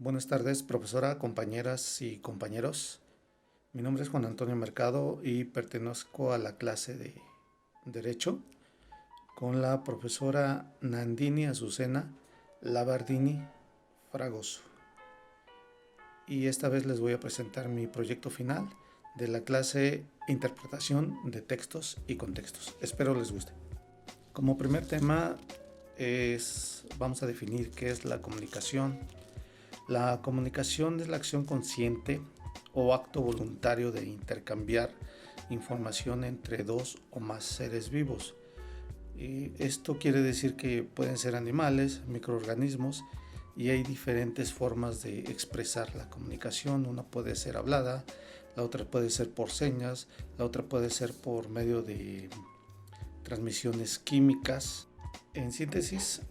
Buenas tardes, profesora, compañeras y compañeros. Mi nombre es Juan Antonio Mercado y pertenezco a la clase de Derecho con la profesora Nandini Azucena Labardini Fragoso. Y esta vez les voy a presentar mi proyecto final de la clase Interpretación de textos y contextos. Espero les guste. Como primer tema vamos a definir qué es la comunicación. La comunicación es la acción consciente o acto voluntario de intercambiar información entre dos o más seres vivos. Esto quiere decir que pueden ser animales, microorganismos, y hay diferentes formas de expresar la comunicación. Una puede ser hablada, la otra puede ser por señas, la otra puede ser por medio de transmisiones químicas. En síntesis,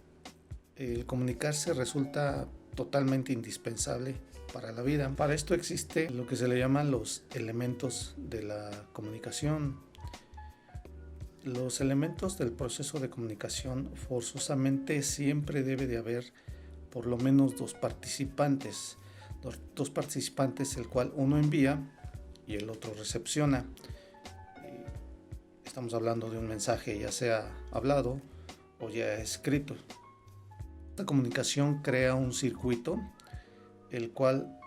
el comunicarse resulta totalmente indispensable para la vida. Para esto existe lo que se le llaman los elementos de la comunicación. Los elementos del proceso de comunicación forzosamente siempre debe de haber por lo menos dos participantes, el cual uno envía y el otro recepciona. Estamos hablando de un mensaje ya sea hablado o ya escrito. Esta comunicación crea un circuito, el cual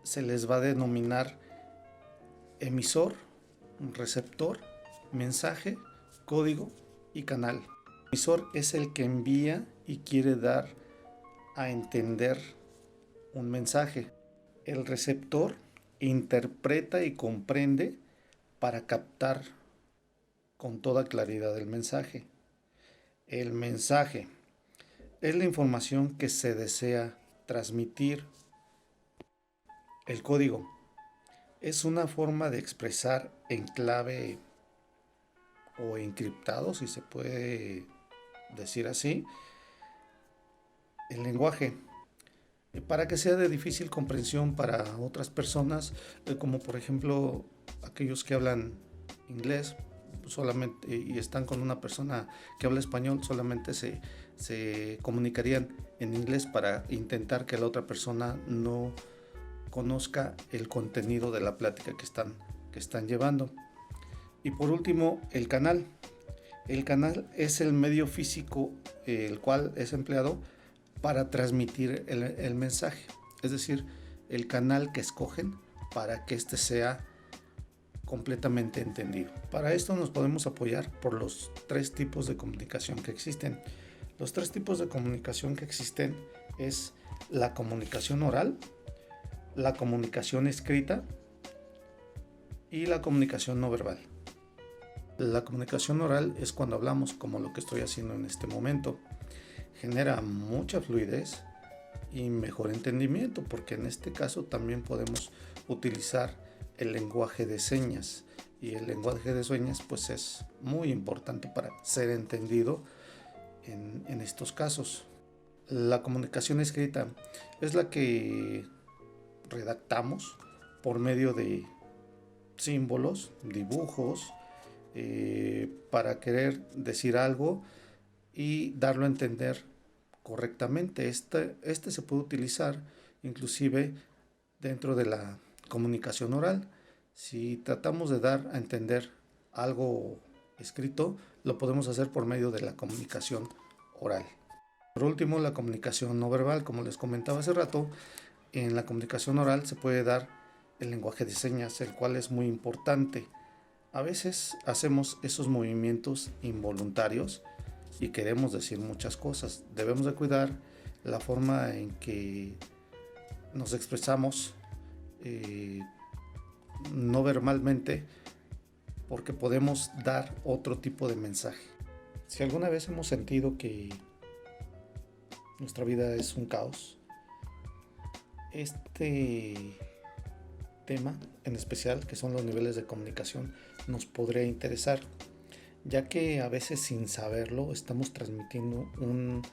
se les va a denominar emisor, receptor, mensaje, código y canal. El emisor es el que envía y quiere dar a entender un mensaje. El receptor interpreta y comprende para captar con toda claridad el mensaje. El mensaje es la información que se desea transmitir. El código es una forma de expresar en clave o encriptado, si se puede decir así, el lenguaje, para que sea de difícil comprensión para otras personas, como por ejemplo aquellos que hablan inglés solamente y están con una persona que habla español, solamente se comunicarían en inglés para intentar que la otra persona no conozca el contenido de la plática que están llevando. Y por último, el canal. El canal es el medio físico el cual es empleado para transmitir el mensaje, es decir, el canal que escogen para que éste sea completamente entendido. Para esto nos podemos apoyar por los tres tipos de comunicación que existen. Los tres tipos de comunicación que existen es la comunicación oral, la comunicación escrita y la comunicación no verbal. La comunicación oral es cuando hablamos, como lo que estoy haciendo en este momento. Genera mucha fluidez y mejor entendimiento, porque en este caso también podemos utilizar el lenguaje de señas, y el lenguaje de señas pues es muy importante para ser entendido en estos casos. La comunicación escrita es la que redactamos por medio de símbolos, dibujos, para querer decir algo y darlo a entender correctamente. Este se puede utilizar inclusive dentro de la comunicación oral. Si tratamos de dar a entender algo escrito, lo podemos hacer por medio de la comunicación oral. Por último, la comunicación no verbal. Como les comentaba hace rato, en la comunicación oral se puede dar el lenguaje de señas, el cual es muy importante. A veces hacemos esos movimientos involuntarios y queremos decir muchas cosas. Debemos de cuidar la forma en que nos expresamos no verbalmente, porque podemos dar otro tipo de mensaje. Si alguna vez hemos sentido que nuestra vida es un caos, este tema en especial, que son los niveles de comunicación, nos podría interesar, ya que a veces sin saberlo estamos transmitiendo un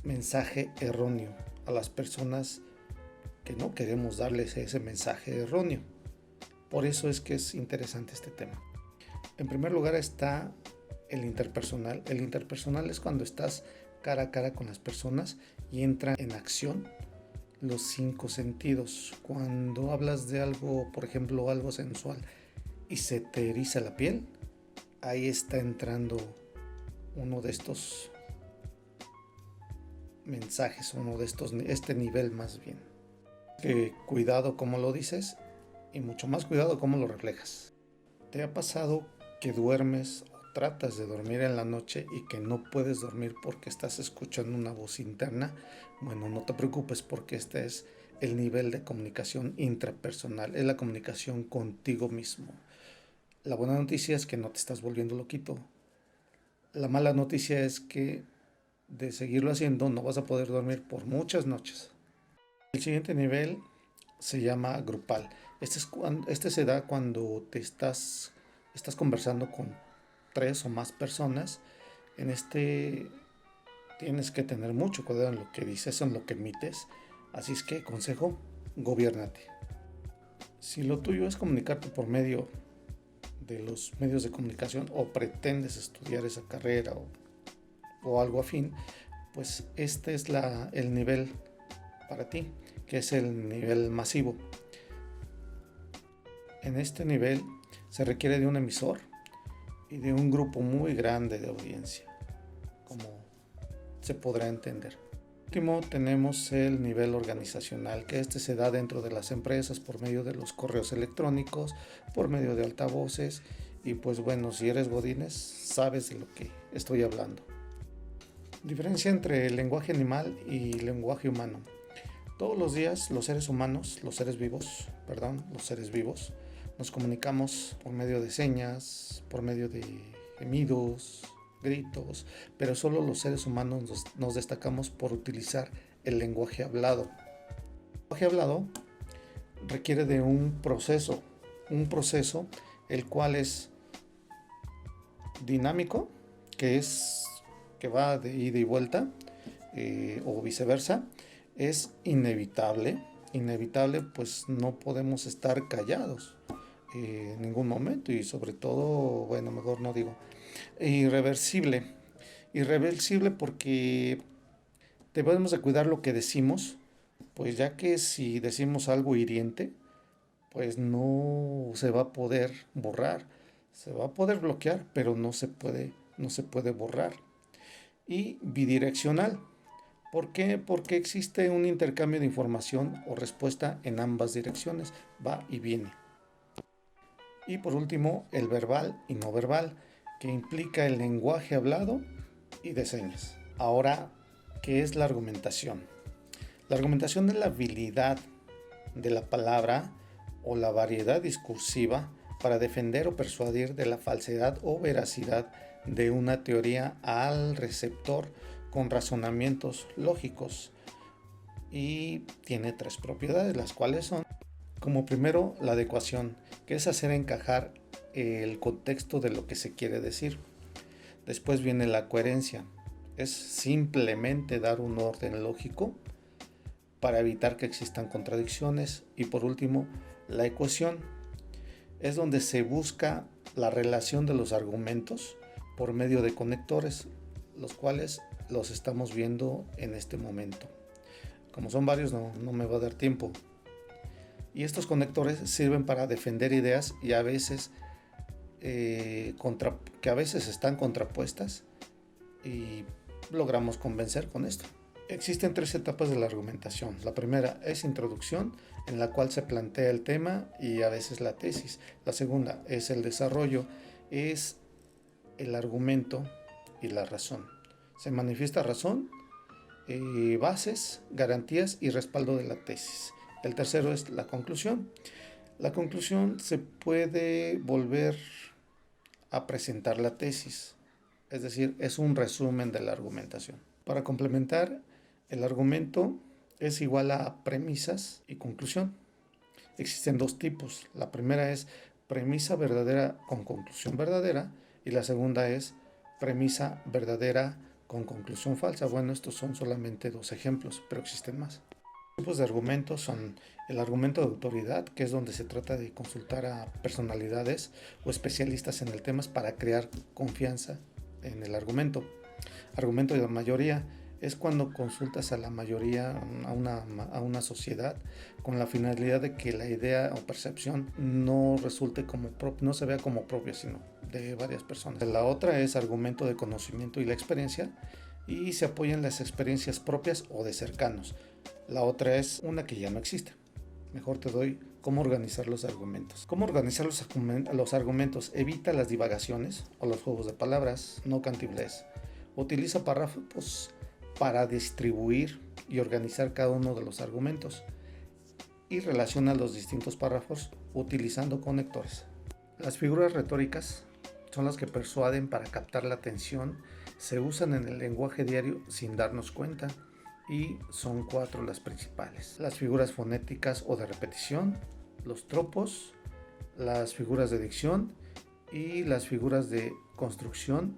mensaje erróneo a las personas que no queremos darles ese mensaje erróneo. Por eso es que es interesante este tema. En primer lugar está el interpersonal. El interpersonal es cuando estás cara a cara con las personas y entran en acción los 5 sentidos. Cuando hablas de algo, por ejemplo, algo sensual, y se te eriza la piel, ahí está entrando uno de estos mensajes, este nivel más bien. Cuidado cómo lo dices y mucho más cuidado cómo lo reflejas. ¿Te ha pasado que duermes o tratas de dormir en la noche y que no puedes dormir porque estás escuchando una voz interna? Bueno, no te preocupes, porque este es el nivel de comunicación intrapersonal, es la comunicación contigo mismo. La buena noticia es que no te estás volviendo loquito. La mala noticia es que de seguirlo haciendo no vas a poder dormir por muchas noches. El siguiente nivel se llama grupal. Este se da cuando estás conversando con 3 o más personas. En este tienes que tener mucho cuidado en lo que dices, en lo que emites. Así es que, consejo, gobiérnate. Si lo tuyo es comunicarte por medio de los medios de comunicación o pretendes estudiar esa carrera o algo afín, pues este es el nivel para ti, que es el nivel masivo. En este nivel se requiere de un emisor y de un grupo muy grande de audiencia, como se podrá entender. Por último, tenemos el nivel organizacional, que este se da dentro de las empresas por medio de los correos electrónicos, por medio de altavoces, y pues bueno, si eres godínez, sabes de lo que estoy hablando. Diferencia entre el lenguaje animal y lenguaje humano. Todos los días los seres vivos, nos comunicamos por medio de señas, por medio de gemidos, gritos, pero solo los seres humanos nos destacamos por utilizar el lenguaje hablado. El lenguaje hablado requiere de un proceso el cual es dinámico, que va de ida y vuelta, o viceversa. Es inevitable, pues no podemos estar callados en ningún momento, y sobre todo, bueno, mejor no digo. Irreversible porque debemos de cuidar lo que decimos, pues ya que si decimos algo hiriente, pues no se va a poder borrar, se va a poder bloquear, pero no se puede borrar. Y bidireccional. ¿Por qué? Porque existe un intercambio de información o respuesta en ambas direcciones, va y viene. Y por último, el verbal y no verbal, que implica el lenguaje hablado y de señas. Ahora, ¿qué es la argumentación? La argumentación es la habilidad de la palabra o la variedad discursiva para defender o persuadir de la falsedad o veracidad de una teoría al receptor con razonamientos lógicos, y tiene 3 propiedades, las cuales son, como primero, la adecuación, que es hacer encajar el contexto de lo que se quiere decir. Después viene la coherencia, es simplemente dar un orden lógico para evitar que existan contradicciones. Y por último, la ecuación, es donde se busca la relación de los argumentos por medio de conectores, los cuales los estamos viendo en este momento. Como son varios, no me va a dar tiempo. Y estos conectores sirven para defender ideas y a veces que a veces están contrapuestas, y logramos convencer con esto. Existen 3 etapas de la argumentación. La primera es introducción, en la cual se plantea el tema y a veces la tesis. La segunda es el desarrollo, es el argumento y la razón. Se manifiesta razón, bases, garantías y respaldo de la tesis. El tercero es la conclusión. La conclusión se puede volver a presentar la tesis, es decir, es un resumen de la argumentación. Para complementar, el argumento es igual a premisas y conclusión. Existen 2 tipos. La primera es premisa verdadera con conclusión verdadera, y la segunda es premisa verdadera con conclusión falsa. Bueno, estos son solamente 2 ejemplos, pero existen más. Los tipos de argumentos son el argumento de autoridad, que es donde se trata de consultar a personalidades o especialistas en el tema para crear confianza en el argumento. Argumento de la mayoría es cuando consultas a la mayoría, a una sociedad, con la finalidad de que la idea o percepción no resulte como propia, no se vea como propia, sino de varias personas. La otra es argumento de conocimiento y la experiencia, y se apoya en las experiencias propias o de cercanos. La otra es una que ya no existe. Mejor te doy cómo organizar los argumentos. Cómo organizar los argumentos. Evita las divagaciones o los juegos de palabras, no cantiblés. Utiliza párrafos para distribuir y organizar cada uno de los argumentos, y relaciona los distintos párrafos utilizando conectores. Las figuras retóricas son las que persuaden para captar la atención, se usan en el lenguaje diario sin darnos cuenta, y son 4 las principales: las figuras fonéticas o de repetición, los tropos, las figuras de dicción y las figuras de construcción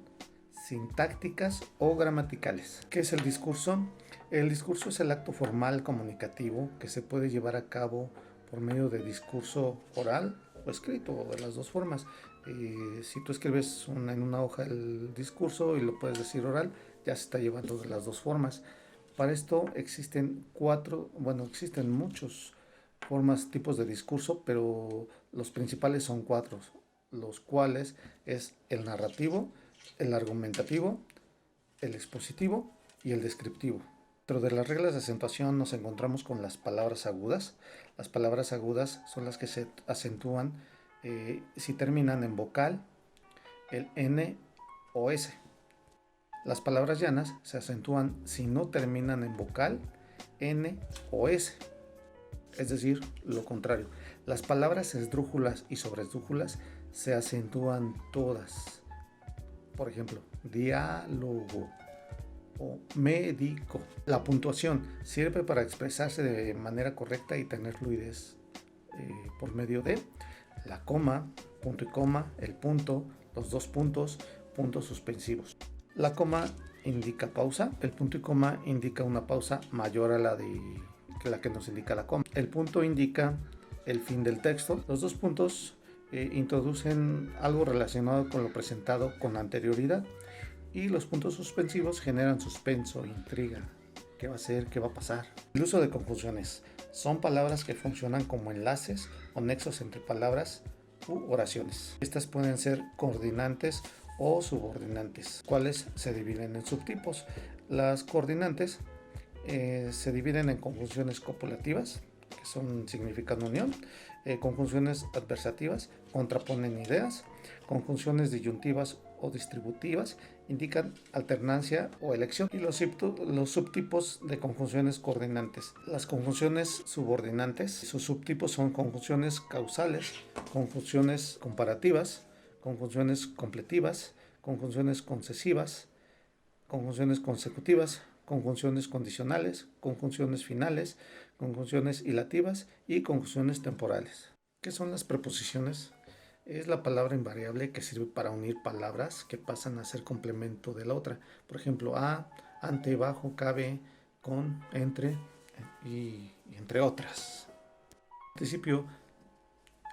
sintácticas o gramaticales. ¿Qué es el discurso? El discurso es el acto formal comunicativo que se puede llevar a cabo por medio de discurso oral o escrito, o de las dos formas. Si tú escribes en una hoja el discurso y lo puedes decir oral, ya se está llevando de las dos formas. Para esto existen muchos tipos de discurso, pero los principales son 4, los cuales es el narrativo, el argumentativo, el expositivo y el descriptivo. Dentro de las reglas de acentuación nos encontramos con las palabras agudas. Las palabras agudas son las que se acentúan si terminan en vocal, el N o S. Las palabras llanas se acentúan si no terminan en vocal, N o S. Es decir, lo contrario. Las palabras esdrújulas y sobresdrújulas se acentúan todas. Por ejemplo, diálogo o médico. La puntuación sirve para expresarse de manera correcta y tener fluidez por medio de la coma, punto y coma, el punto, los dos puntos, puntos suspensivos. La coma indica pausa, el punto y coma indica una pausa mayor a la que nos indica la coma. El punto indica el fin del texto. Los dos puntos introducen algo relacionado con lo presentado con anterioridad, y los puntos suspensivos generan suspenso, intriga, qué va a ser, qué va a pasar. El uso de conjunciones son palabras que funcionan como enlaces o nexos entre palabras u oraciones. Estas pueden ser coordinantes o subordinantes, cuales se dividen en subtipos. Las coordinantes se dividen en conjunciones copulativas, que significan unión, conjunciones adversativas, contraponen ideas, conjunciones disyuntivas o distributivas, indican alternancia o elección, y los subtipos de conjunciones coordinantes. Las conjunciones subordinantes, sus subtipos son conjunciones causales, conjunciones comparativas, conjunciones completivas, conjunciones concesivas, conjunciones consecutivas, conjunciones condicionales, conjunciones finales, conjunciones hilativas y conjunciones temporales. ¿Qué son las preposiciones? Es la palabra invariable que sirve para unir palabras que pasan a ser complemento de la otra. Por ejemplo, a, ante, bajo, cabe, con, entre y entre otras.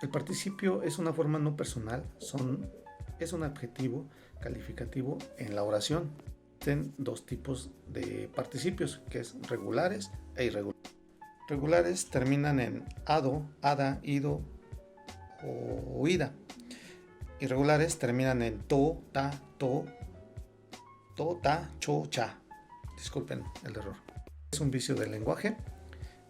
El participio es una forma no personal, es un adjetivo calificativo en la oración. Existen 2 tipos de participios, que es regulares e irregulares. Regulares terminan en ado, ada, ido o ida. Irregulares terminan en to, ta, cho, cha. Disculpen el error. Es un vicio del lenguaje.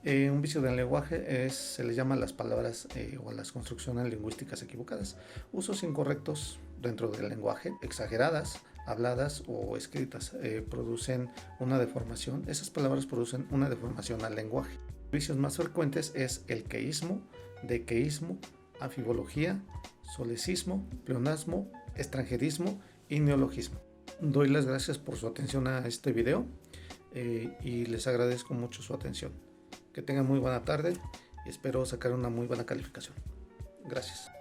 Un vicio del lenguaje se le llama las palabras o las construcciones lingüísticas equivocadas. Usos incorrectos dentro del lenguaje, exageradas, habladas o escritas, producen una deformación. Esas palabras producen una deformación al lenguaje. Los vicios más frecuentes es el queísmo, dequeísmo, anfibología, solecismo, pleonasmo, extranjerismo y neologismo. Doy las gracias por su atención a este video y les agradezco mucho su atención. Que tengan muy buena tarde y espero sacar una muy buena calificación. Gracias.